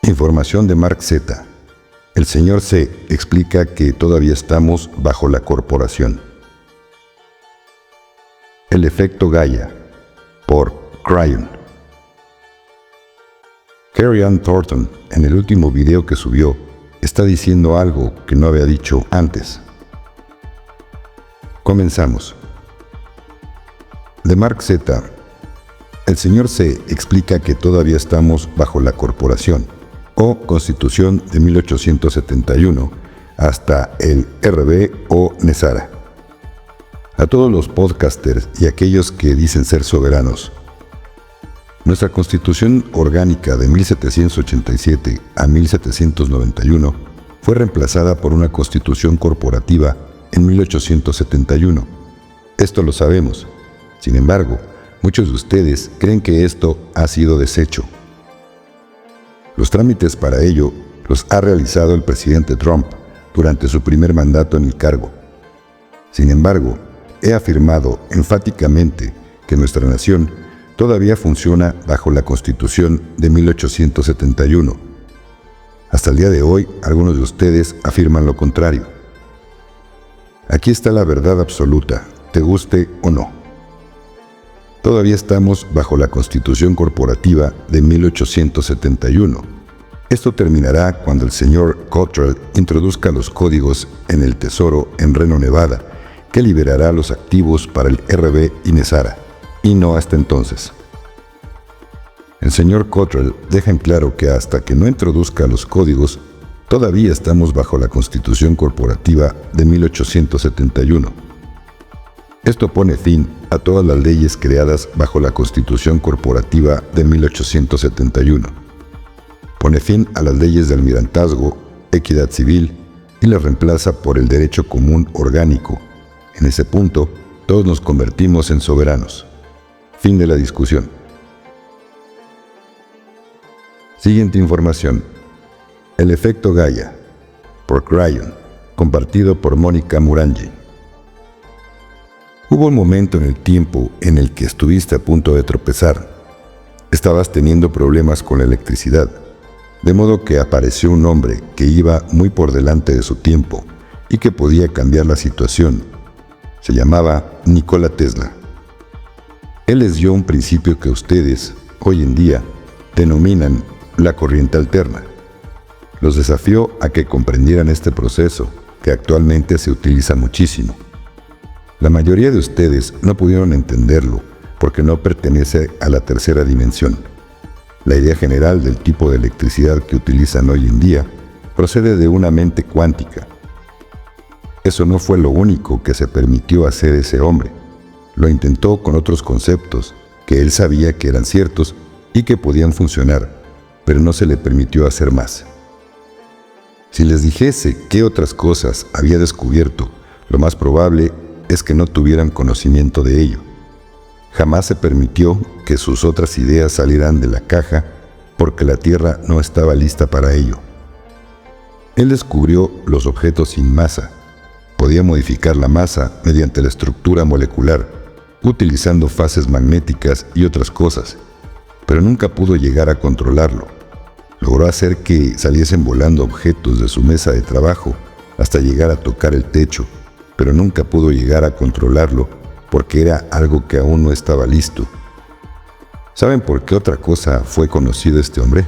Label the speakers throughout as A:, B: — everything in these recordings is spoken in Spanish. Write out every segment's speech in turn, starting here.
A: Información de Mark Z. El señor C explica que todavía estamos bajo la corporación. El efecto Gaia, por Cryon. Carrie Ann Thornton, en el último video que subió, está diciendo algo que no había dicho antes. Comenzamos. De Mark Z. El señor C explica que todavía estamos bajo la corporación, o Constitución de 1871, hasta el RB o Nesara. A todos los podcasters y aquellos que dicen ser soberanos, nuestra Constitución Orgánica de 1787 a 1791 fue reemplazada por una Constitución Corporativa en 1871. Esto lo sabemos. Sin embargo, muchos de ustedes creen que esto ha sido deshecho. Los trámites para ello los ha realizado el presidente Trump durante su primer mandato en el cargo. Sin embargo, he afirmado enfáticamente que nuestra nación todavía funciona bajo la Constitución de 1871. Hasta el día de hoy, algunos de ustedes afirman lo contrario. Aquí está la verdad absoluta, te guste o no. Todavía estamos bajo la Constitución Corporativa de 1871. Esto terminará cuando el señor Cottrell introduzca los códigos en el Tesoro en Reno, Nevada, que liberará los activos para el RB y Nesara, y no hasta entonces. El señor Cottrell deja en claro que hasta que no introduzca los códigos, todavía estamos bajo la Constitución Corporativa de 1871. Esto pone fin a todas las leyes creadas bajo la Constitución Corporativa de 1871. Pone fin a las leyes de almirantazgo, equidad civil y las reemplaza por el derecho común orgánico. En ese punto, todos nos convertimos en soberanos. Fin de la discusión. Siguiente información. El efecto Gaia, por Cryon, compartido por Mónica Murangi. Hubo un momento en el tiempo en el que estuviste a punto de tropezar. Estabas teniendo problemas con la electricidad, de modo que apareció un hombre que iba muy por delante de su tiempo y que podía cambiar la situación. Se llamaba Nikola Tesla. Él les dio un principio que ustedes, hoy en día, denominan la corriente alterna. Los desafió a que comprendieran este proceso, que actualmente se utiliza muchísimo. La mayoría de ustedes no pudieron entenderlo porque no pertenece a la tercera dimensión. La idea general del tipo de electricidad que utilizan hoy en día procede de una mente cuántica. Eso no fue lo único que se permitió hacer ese hombre. Lo intentó con otros conceptos que él sabía que eran ciertos y que podían funcionar, pero no se le permitió hacer más. Si les dijese qué otras cosas había descubierto, lo más probable es que no tuvieran conocimiento de ello. Jamás se permitió que sus otras ideas salieran de la caja porque la Tierra no estaba lista para ello. Él descubrió los objetos sin masa. Podía modificar la masa mediante la estructura molecular, utilizando fases magnéticas y otras cosas, pero nunca pudo llegar a controlarlo. Logró hacer que saliesen volando objetos de su mesa de trabajo hasta llegar a tocar el techo, pero nunca pudo llegar a controlarlo porque era algo que aún no estaba listo. ¿Saben por qué otra cosa fue conocido este hombre?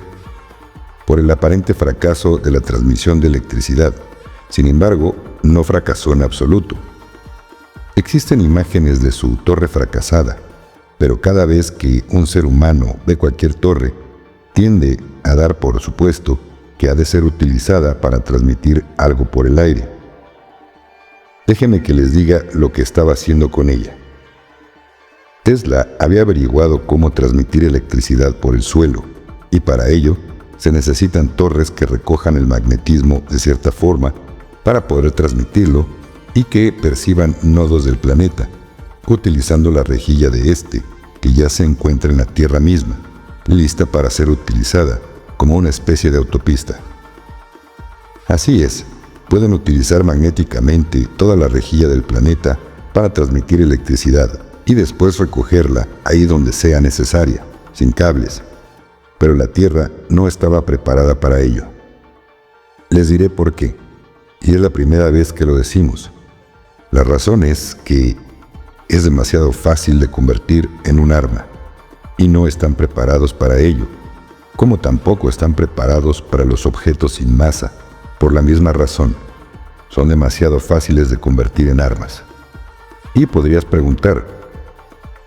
A: Por el aparente fracaso de la transmisión de electricidad. Sin embargo, no fracasó en absoluto. Existen imágenes de su torre fracasada, pero cada vez que un ser humano ve cualquier torre, tiende a dar por supuesto que ha de ser utilizada para transmitir algo por el aire. Déjenme que les diga lo que estaba haciendo con ella. Tesla había averiguado cómo transmitir electricidad por el suelo, y para ello se necesitan torres que recojan el magnetismo de cierta forma para poder transmitirlo y que perciban nodos del planeta, utilizando la rejilla de este, que ya se encuentra en la Tierra misma, lista para ser utilizada como una especie de autopista. Así es. Pueden utilizar magnéticamente toda la rejilla del planeta para transmitir electricidad y después recogerla ahí donde sea necesaria, sin cables. pero la Tierra no estaba preparada para ello. Les diré por qué, y es la primera vez que lo decimos. La razón es que es demasiado fácil de convertir en un arma, y no están preparados para ello, como tampoco están preparados para los objetos sin masa, por la misma razón. Son demasiado fáciles de convertir en armas. Y podrías preguntar,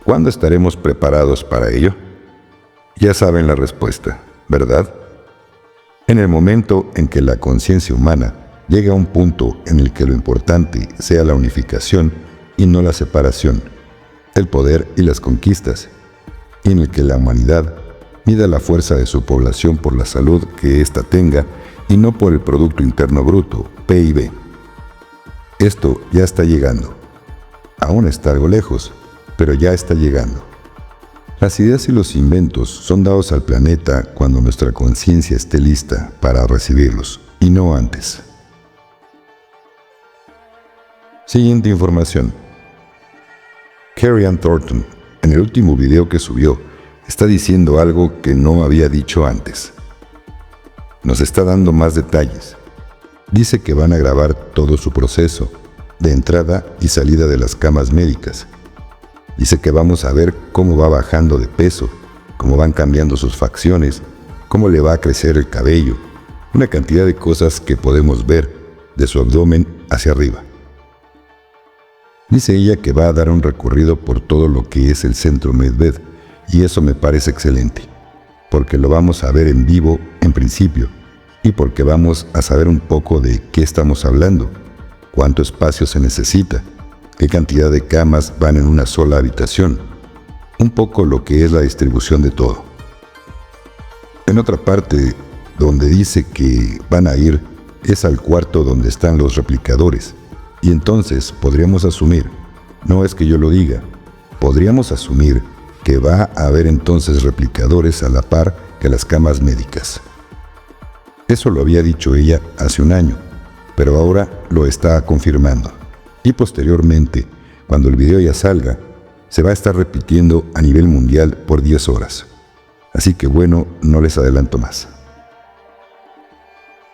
A: ¿cuándo estaremos preparados para ello? Ya saben la respuesta, ¿verdad? En el momento en que la conciencia humana llegue a un punto en el que lo importante sea la unificación y no la separación, el poder y las conquistas, y en el que la humanidad mida la fuerza de su población por la salud que ésta tenga y no por el Producto Interno Bruto, PIB. Esto ya está llegando. Aún está algo lejos, pero ya está llegando. Las ideas y los inventos son dados al planeta cuando nuestra conciencia esté lista para recibirlos, y no antes. Siguiente información. Carrie Ann Thornton, en el último video que subió, está diciendo algo que no había dicho antes. Nos está dando más detalles. Dice que van a grabar todo su proceso, de entrada y salida de las camas médicas. Dice que vamos a ver cómo va bajando de peso, cómo van cambiando sus facciones, cómo le va a crecer el cabello, una cantidad de cosas que podemos ver de su abdomen hacia arriba. Dice ella que va a dar un recorrido por todo lo que es el Centro Medved, y eso me parece excelente, porque lo vamos a ver en vivo en principio, y porque vamos a saber un poco de qué estamos hablando, cuánto espacio se necesita, qué cantidad de camas van en una sola habitación, un poco lo que es la distribución de todo. En otra parte, donde dice que van a ir, es al cuarto donde están los replicadores, y entonces podríamos asumir, no es que yo lo diga, podríamos asumir que va a haber entonces replicadores a la par que las camas médicas. Eso lo había dicho ella hace un año, pero ahora lo está confirmando. Y posteriormente, cuando el video ya salga, se va a estar repitiendo a nivel mundial por 10 horas. Así que bueno, no les adelanto más.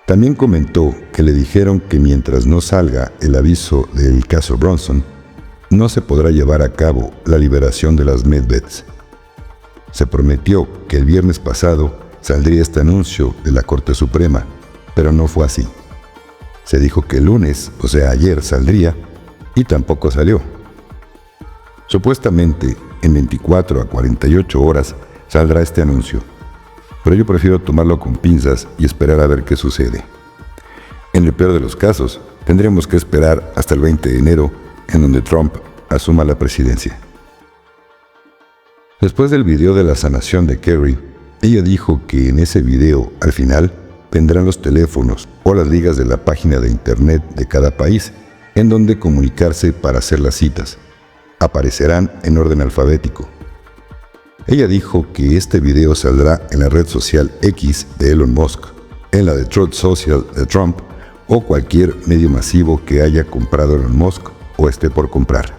A: También comentó que le dijeron que mientras no salga el aviso del caso Bronson, no se podrá llevar a cabo la liberación de las medbeds. Se prometió que el viernes pasado saldría este anuncio de la Corte Suprema, pero no fue así. Se dijo que el lunes, o sea ayer, saldría, y tampoco salió. Supuestamente, en 24 a 48 horas saldrá este anuncio, pero yo prefiero tomarlo con pinzas y esperar a ver qué sucede. En el peor de los casos, tendremos que esperar hasta el 20 de enero, en donde Trump asuma la presidencia. Después del video de la sanación de Carrie, ella dijo que en ese video, al final, vendrán los teléfonos o las ligas de la página de internet de cada país, en donde comunicarse para hacer las citas. Aparecerán en orden alfabético. Ella dijo que este video saldrá en la red social X de Elon Musk, en la de Truth Social de Trump o cualquier medio masivo que haya comprado Elon Musk o esté por comprar.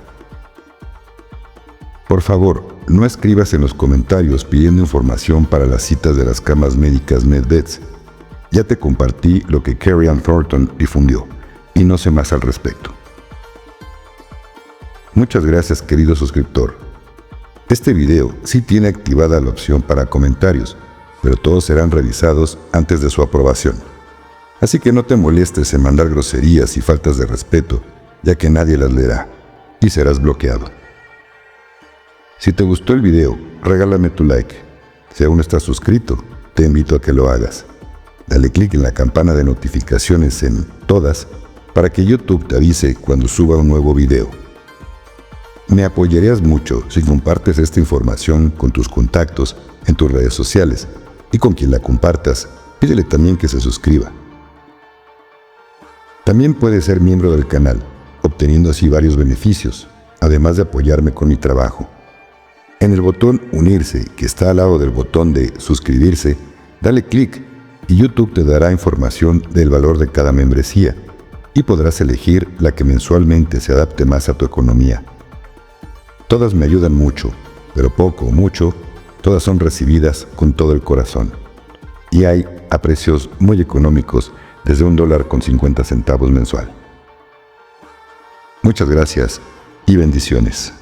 A: Por favor, no escribas en los comentarios pidiendo información para las citas de las camas médicas MedBeds. Ya te compartí lo que Carrie Ann Thornton difundió y no sé más al respecto. Muchas gracias, querido suscriptor. Este video sí tiene activada la opción para comentarios, pero todos serán revisados antes de su aprobación. Así que no te molestes en mandar groserías y faltas de respeto, ya que nadie las leerá y serás bloqueado. Si te gustó el video, regálame tu like. Si aún no estás suscrito, te invito a que lo hagas. Dale clic en la campana de notificaciones en todas para que YouTube te avise cuando suba un nuevo video. Me apoyarías mucho si compartes esta información con tus contactos en tus redes sociales y con quien la compartas, pídele también que se suscriba. También puedes ser miembro del canal, obteniendo así varios beneficios, además de apoyarme con mi trabajo. En el botón Unirse, que está al lado del botón de Suscribirse, dale clic y YouTube te dará información del valor de cada membresía y podrás elegir la que mensualmente se adapte más a tu economía. Todas me ayudan mucho, pero poco o mucho, Todas son recibidas con todo el corazón. Y hay a precios muy económicos, desde $1.50 mensual. Muchas gracias y bendiciones.